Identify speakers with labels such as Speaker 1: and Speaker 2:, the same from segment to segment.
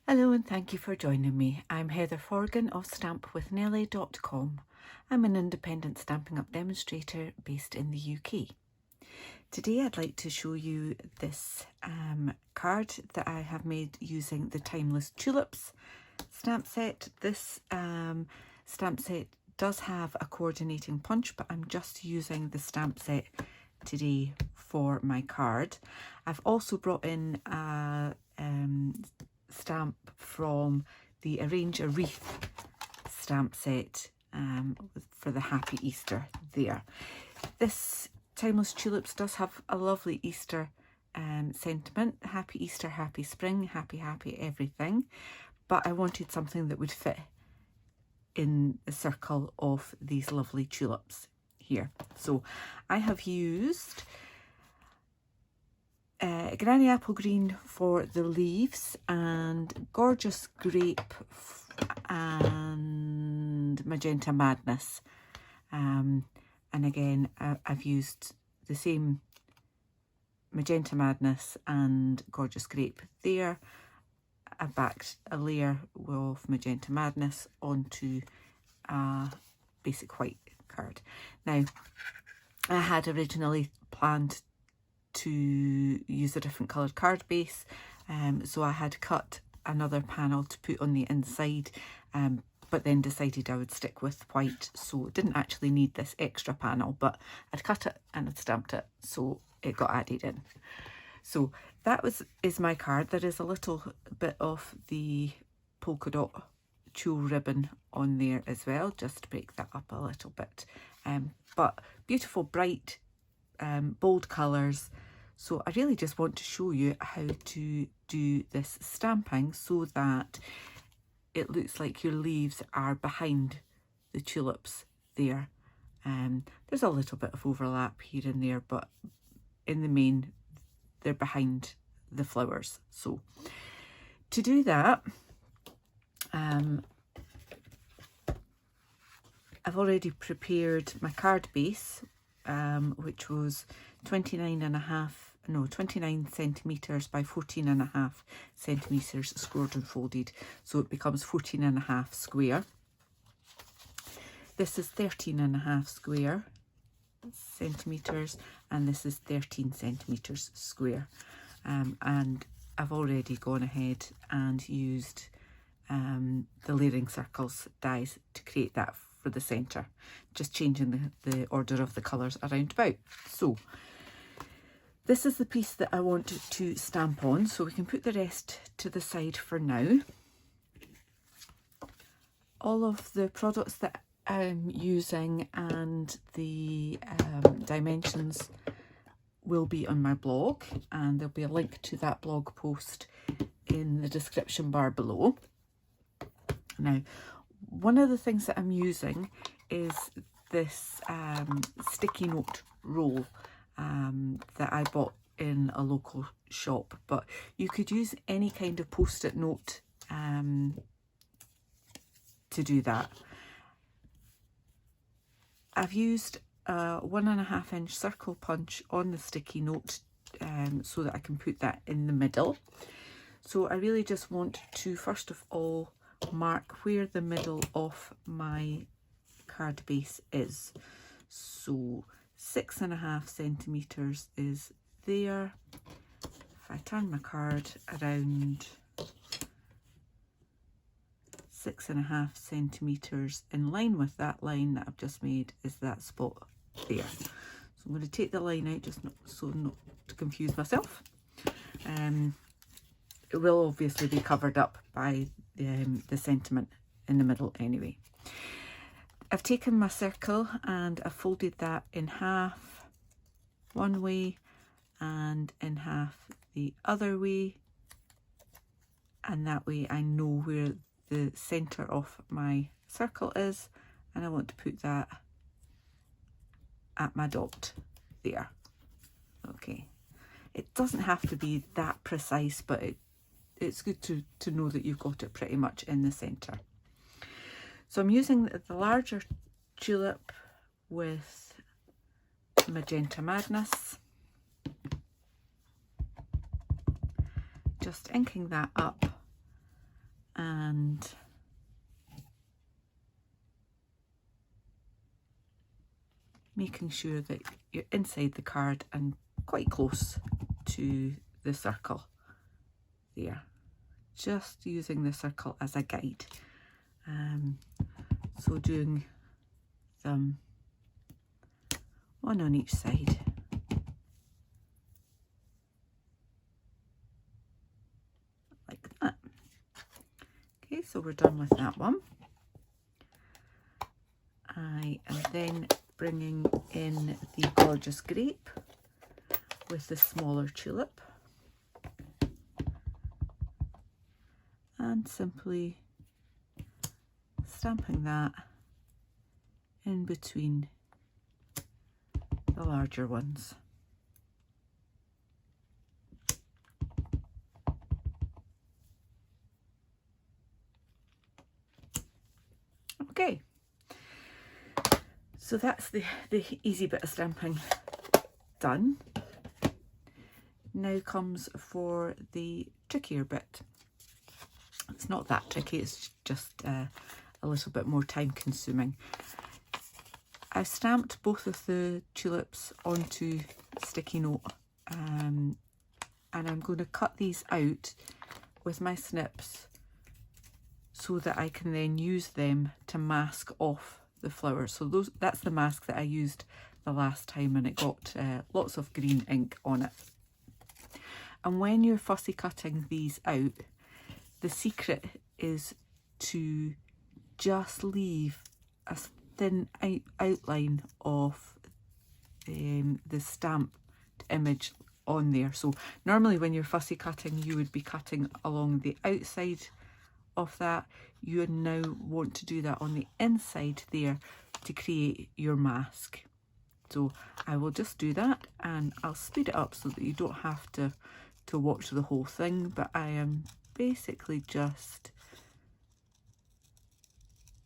Speaker 1: Hello and thank you for joining me. I'm Heather Forgan of stampwithnellie.com. I'm an independent Stampin' Up demonstrator based in the UK. Today I'd like to show you this card that I have made using the Timeless Tulips stamp set. This stamp set does have a coordinating punch, but I'm just using the stamp set today for my card. I've also brought in a stamp from the Arrange a Wreath stamp set for the Happy Easter there. This Timeless Tulips does have a lovely Easter sentiment. Happy Easter, happy spring, happy everything. But I wanted something that would fit in the circle of these lovely tulips here. So I have used Granny Apple Green for the leaves and Gorgeous Grape and Magenta Madness. And again, I've used the same Magenta Madness and Gorgeous Grape there. I backed a layer of Magenta Madness onto a basic white card. Now, I had originally planned to use a different coloured card base, so I had cut another panel to put on the inside, but then decided I would stick with white, so it didn't actually need this extra panel, but I'd cut it and I'd stamped it, so it got added in. So that is my card. There is a little bit of the polka dot tulle ribbon on there as well, just to break that up a little bit, but beautiful, bright, bold colours. So I really just want to show you how to do this stamping so that it looks like your leaves are behind the tulips there. There's a little bit of overlap here and there, but in the main they're behind the flowers. So to do that, I've already prepared my card base, which was 29 centimetres by 14.5 centimetres scored and folded, so it becomes 14.5 square. This is 13.5 square centimetres, and this is 13 centimetres square. And I've already gone ahead and used the layering circles dies to create that for the centre, just changing the order of the colours around about. So this is the piece that I want to stamp on, so we can put the rest to the side for now. All of the products that I'm using and the dimensions will be on my blog, and there'll be a link to that blog post in the description bar below. Now, one of the things that I'm using is this sticky note roll that I bought in a local shop, but you could use any kind of post-it note to do that. I've used a 1.5 inch circle punch on the sticky note so that I can put that in the middle. So I really just want to first of all mark where the middle of my card base is. So 6.5 centimetres is there. If I turn my card around, 6.5 centimetres in line with that line that I've just made is that spot there. So I'm going to take the line out just not to confuse myself. It will obviously be covered up by the sentiment in the middle anyway. I've taken my circle and I've folded that in half one way and in half the other way, and that way I know where the centre of my circle is, and I want to put that at my dot there. Okay, it doesn't have to be that precise, but it's good to know that you've got it pretty much in the centre. So I'm using the larger tulip with Magenta Madness, just inking that up and making sure that you're inside the card and quite close to the circle there. Just using the circle as a guide. So doing them one on each side. Like that. Okay, so we're done with that one. I am then bringing in the gorgeous grape with the smaller tulip and simply stamping that in between the larger ones. Okay, so that's the easy bit of stamping done. Now comes for the trickier bit. It's not that tricky, it's just a little bit more time consuming. I've stamped both of the tulips onto sticky note, and I'm going to cut these out with my snips so that I can then use them to mask off the flowers. So that's the mask that I used the last time, and it got lots of green ink on it. And when you're fussy cutting these out, the secret is to just leave a thin outline of the stamped image on there. So normally when you're fussy cutting, you would be cutting along the outside of that. You now want to do that on the inside there to create your mask. So I will just do that, and I'll speed it up so that you don't have to watch the whole thing, but I am basically just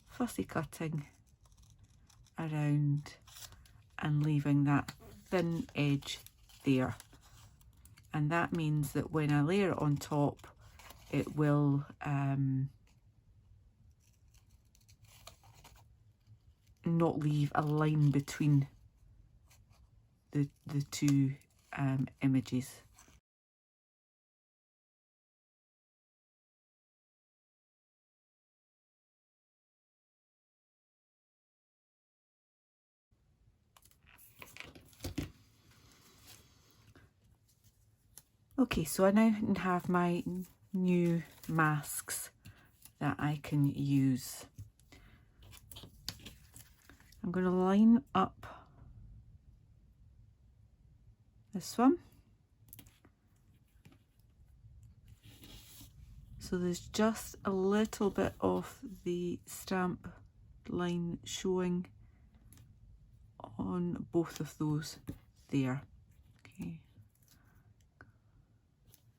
Speaker 1: fussy cutting around and leaving that thin edge there, and that means that when I layer it on top, it will not leave a line between the two images. Okay, so I now have my new masks that I can use. I'm going to line up this one. So there's just a little bit of the stamp line showing on both of those there. Okay.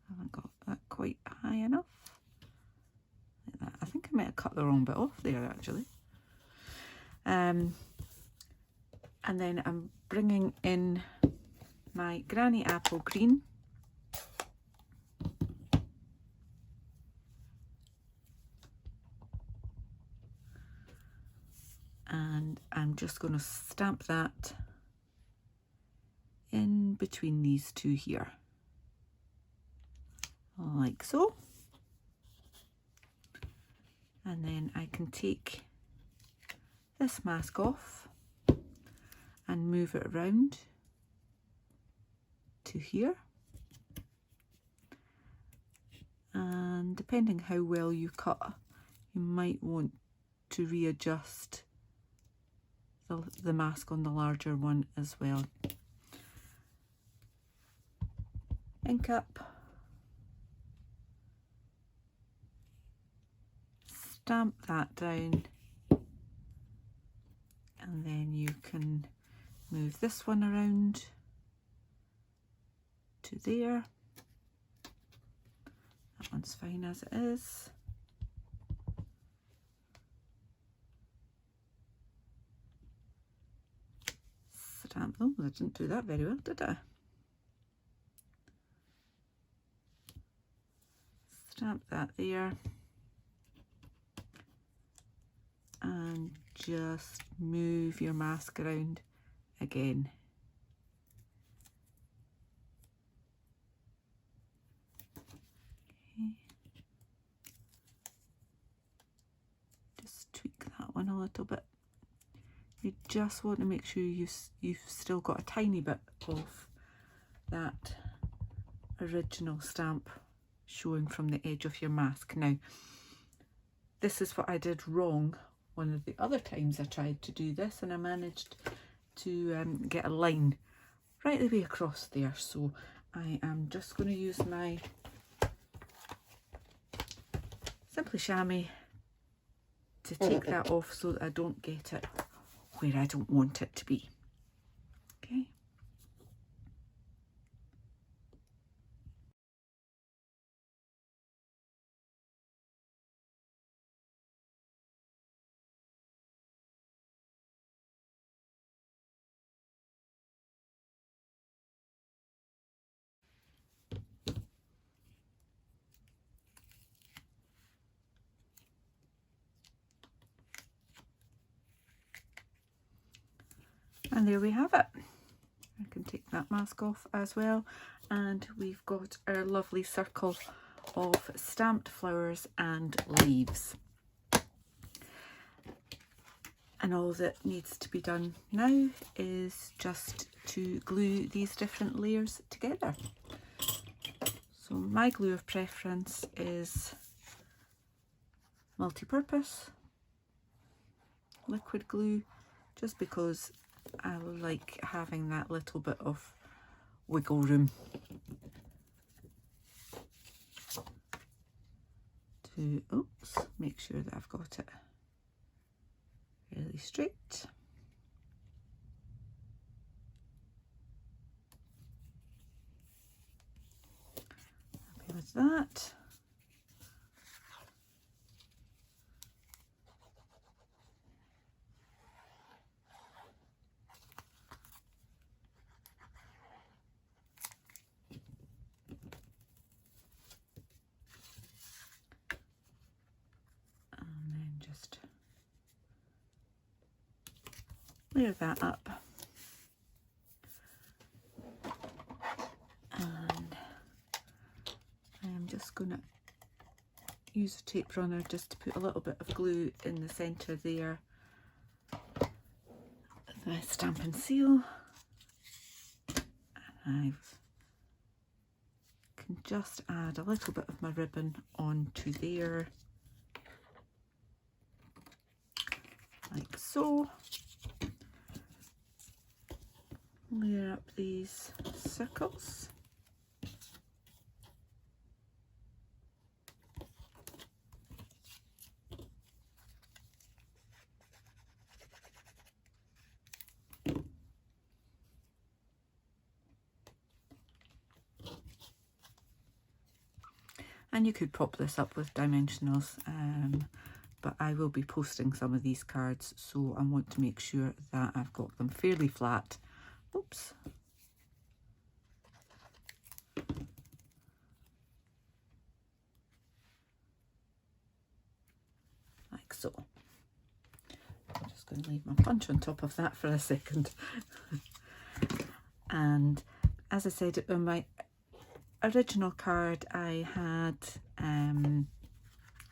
Speaker 1: Haven't got that quite high enough. Like that. I think I might have cut the wrong bit off there actually. And then I'm bringing in my Granny Apple Green. And I'm just going to stamp that in between these two here, like so. And then I can take this mask off and move it around to here. And depending how well you cut, you might want to readjust the mask on the larger one as well. Ink up, stamp that down, and then you can move this one around to there. That one's fine as it is. Stamp, oh, I didn't do that very well, did I? Stamp that there. and just move your mask around again. Okay. Just tweak that one a little bit. You just want to make sure you've still got a tiny bit of that original stamp showing from the edge of your mask. Now, this is what I did wrong one of the other times I tried to do this, and I managed to get a line right the way across there. So I am just going to use my Simply Chamois to take that off so that I don't get it where I don't want it to be. Okay. And there we have it. I can take that mask off as well, and we've got our lovely circle of stamped flowers and leaves. And all that needs to be done now is just to glue these different layers together. So my glue of preference is multi-purpose liquid glue, just because I like having that little bit of wiggle room to, oops, make sure that I've got it really straight. Happy with that. Layer that up, and I am just going to use a tape runner just to put a little bit of glue in the centre there. The Stampin' Seal, and I can just add a little bit of my ribbon onto there, like so. Layer up these circles. And you could pop this up with dimensionals, but I will be posting some of these cards, so I want to make sure that I've got them fairly flat. Oops. Like so. I'm just going to leave my punch on top of that for a second. And as I said, on my original card I had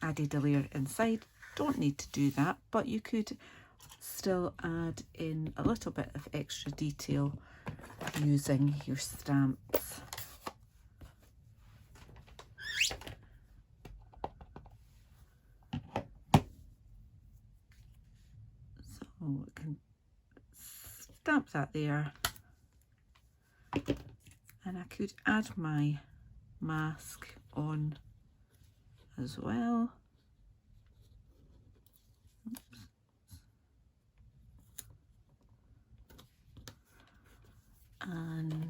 Speaker 1: added a layer inside. Don't need to do that, but you could still add in a little bit of extra detail using your stamps. So we can stamp that there, and I could add my mask on as well. Oops. And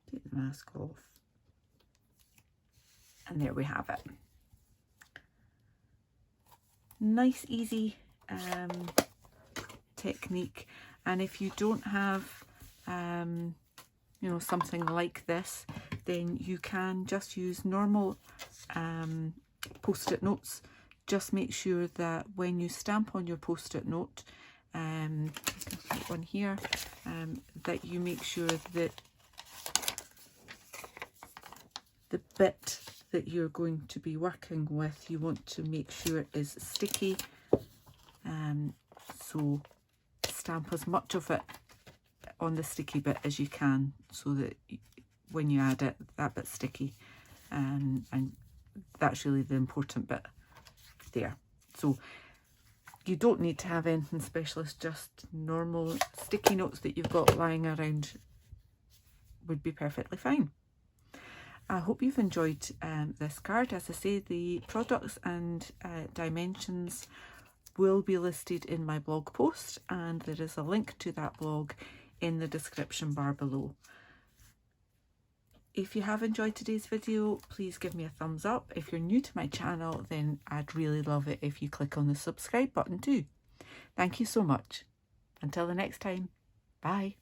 Speaker 1: take the mask off, and there we have it. nice easy technique. And if you don't have you know, something like this, then you can just use normal post-it notes. Just make sure that when you stamp on your post-it note, one here, that you make sure that the bit that you're going to be working with, you want to make sure it is sticky. So stamp as much of it on the sticky bit as you can, so that when you add it, that bit's sticky, and that's really the important bit there. So you don't need to have anything specialist, just normal sticky notes that you've got lying around would be perfectly fine. I hope you've enjoyed this card. As I say, the products and dimensions will be listed in my blog post, and there is a link to that blog in the description bar below. If you have enjoyed today's video, please give me a thumbs up. If you're new to my channel, then I'd really love it if you click on the subscribe button too. Thank you so much. Until the next time, bye.